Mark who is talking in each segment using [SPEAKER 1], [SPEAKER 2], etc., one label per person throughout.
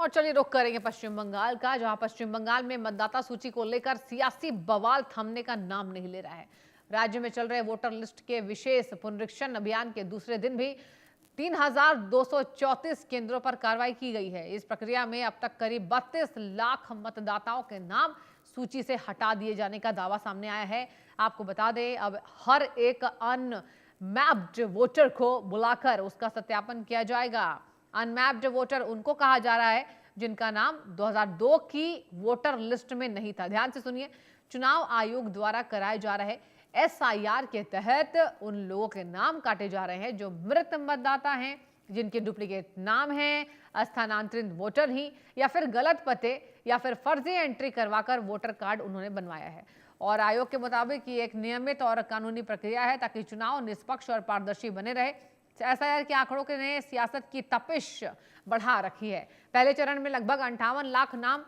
[SPEAKER 1] और चलिए रुख करेंगे पश्चिम बंगाल का, जहां पश्चिम बंगाल में मतदाता सूची को लेकर सियासी बवाल थमने का नाम नहीं ले रहा है। राज्य में चल रहे वोटर लिस्ट के विशेष पुनरीक्षण अभियान के दूसरे दिन भी 3,234 केंद्रों पर कार्रवाई की गई है। इस प्रक्रिया में अब तक करीब 32 लाख मतदाताओं के नाम सूची से हटा दिए जाने का दावा सामने आया है। आपको बता दें, अब हर एक अनमैप्ड वोटर को बुलाकर उसका सत्यापन किया जाएगा। अनमैप्ड वोटर उनको कहा जा रहा है जिनका नाम 2002 की वोटर लिस्ट में नहीं था। ध्यान से सुनिए, चुनाव आयोग द्वारा कराए जा रहे SIR के तहत उन लोगों के नाम काटे जा रहे हैं जो मृत मतदाता हैं, जिनके डुप्लीकेट नाम हैं, स्थानांतरित वोटर ही या फिर गलत पते या फिर फर्जी एंट्री करवाकर वोटर कार्ड उन्होंने बनवाया है। और आयोग के मुताबिक ये एक नियमित और कानूनी प्रक्रिया है ताकि चुनाव निष्पक्ष और पारदर्शी बने रहे। SIR के आंकड़ों के ने सियासत की तपिश बढ़ा रखी है। पहले चरण में लगभग 58 लाख नाम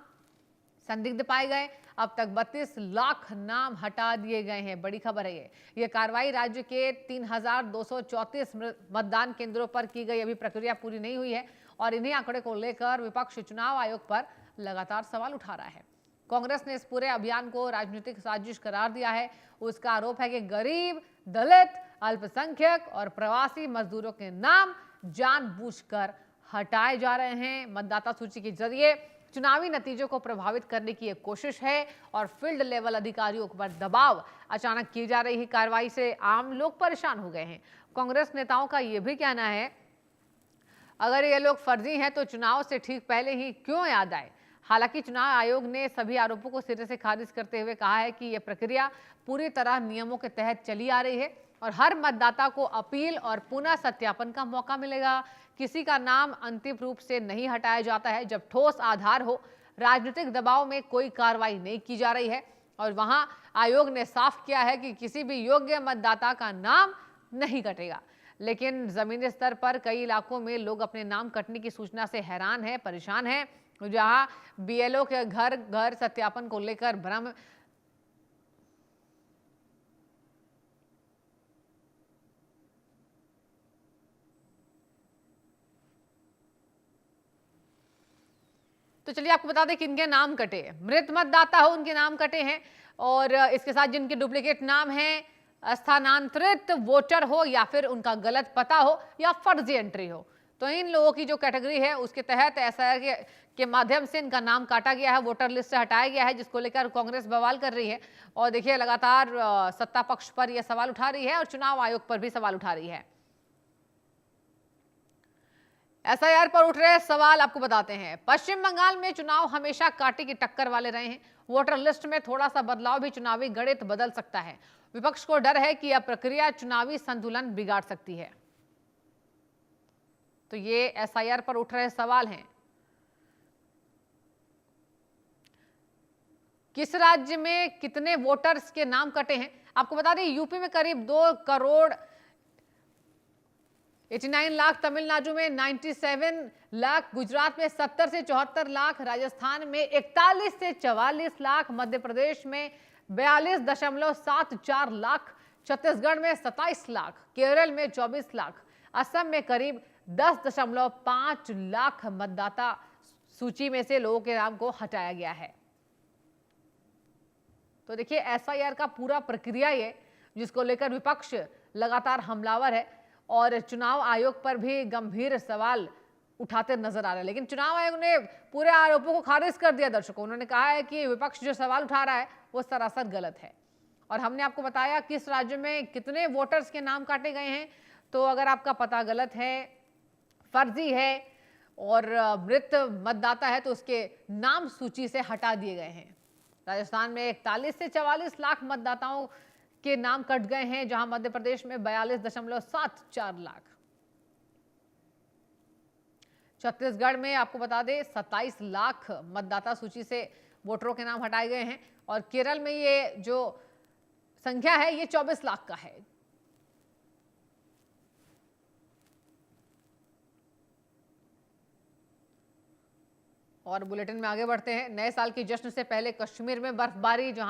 [SPEAKER 1] संदिग्ध पाए गए। अब तक 32 लाख नाम हटा दिए गए हैं। बड़ी खबर है ये कार्रवाई राज्य के 3,234 मतदान केंद्रों पर की गई। अभी प्रक्रिया पूरी नहीं हुई है और इन्हीं आंकड़े को लेकर विपक्ष चुनाव आयोग पर लगातार सवाल उठा रहा है। कांग्रेस ने इस पूरे अभियान को राजनीतिक साजिश करार दिया है। उसका आरोप है कि गरीब, दलित, अल्पसंख्यक और प्रवासी मजदूरों के नाम जानबूझकर हटाए जा रहे हैं। मतदाता सूची के जरिए चुनावी नतीजों को प्रभावित करने की एक कोशिश है और फील्ड लेवल अधिकारियों पर दबाव अचानक की जा रही कार्रवाई से आम लोग परेशान हो गए हैं। कांग्रेस नेताओं का यह भी कहना है, अगर ये लोग फर्जी हैं तो चुनाव से ठीक पहले ही क्यों याद आए। हालांकि चुनाव आयोग ने सभी आरोपों को सिरे से खारिज करते हुए कहा है कि यह प्रक्रिया पूरी तरह नियमों के तहत चली आ रही है और हर मतदाता को अपील और पुनः सत्यापन का मौका मिलेगा। किसी का नाम अंतिम रूप से नहीं हटाया जाता है जब ठोस आधार हो। राजनीतिक दबाव में कोई कार्रवाई नहीं की जा रही है और वहां आयोग ने साफ किया है कि किसी भी योग्य मतदाता का नाम नहीं कटेगा। लेकिन जमीनी स्तर पर कई इलाकों में लोग अपने नाम कटने की सूचना से हैरान है, परेशान है, जहां BLO के घर घर सत्यापन को लेकर भ्रम तो चलिए आपको बता दें कि इनके नाम कटे, मृत मतदाता हो उनके नाम कटे हैं और इसके साथ जिनके डुप्लीकेट नाम हैं, स्थानांतरित वोटर हो या फिर उनका गलत पता हो या फर्जी एंट्री हो, तो इन लोगों की जो कैटेगरी है उसके तहत SIR के माध्यम से इनका नाम काटा गया है, वोटर लिस्ट से हटाया गया है, जिसको लेकर कांग्रेस बवाल कर रही है। और देखिए लगातार सत्ता पक्ष पर यह सवाल उठा रही है और चुनाव आयोग पर भी सवाल उठा रही है। SIR पर उठ रहे सवाल आपको बताते हैं। पश्चिम बंगाल में चुनाव हमेशा कांटे की टक्कर वाले रहे हैं। वोटर लिस्ट में थोड़ा सा बदलाव भी चुनावी गणित बदल सकता है। विपक्ष को डर है कि यह प्रक्रिया चुनावी संतुलन बिगाड़ सकती है। तो ये SIR पर उठ रहे सवाल हैं। किस राज्य में कितने वोटर्स के नाम कटे हैं? आपको बता दें, यूपी में करीब 2 करोड़ 89 लाख, तमिलनाडु में 97 लाख, गुजरात में 70 से 74 लाख, राजस्थान में 41 से 44 लाख, मध्य प्रदेश में 42.74 लाख, छत्तीसगढ़ में 27 लाख, केरल में 24 लाख, असम में करीब 10.5 लाख मतदाता सूची में से लोगों के नाम को हटाया गया है। तो देखिए SIR का पूरा प्रक्रिया ये, जिसको लेकर विपक्ष लगातार हमलावर है और चुनाव आयोग पर भी गंभीर सवाल उठाते नजर आ रहे हैं। लेकिन चुनाव आयोग ने पूरे आरोपों को खारिज कर दिया। दर्शकों, उन्होंने कहा है कि विपक्ष जो सवाल उठा रहा है वो सरासर गलत है। और हमने आपको बताया किस राज्य में कितने वोटर्स के नाम काटे गए हैं। तो अगर आपका पता गलत है, फर्जी है और मृत मतदाता है तो उसके नाम सूची से हटा दिए गए हैं। राजस्थान में 41 से 44 लाख मतदाताओं के नाम कट गए हैं, जहां मध्य प्रदेश में 42.74 लाख, छत्तीसगढ़ में आपको बता दें 27 लाख मतदाता सूची से वोटरों के नाम हटाए गए हैं और केरल में ये जो संख्या है ये 24 लाख का है। और बुलेटिन में आगे बढ़ते हैं। नए साल के जश्न से पहले कश्मीर में बर्फबारी, जहां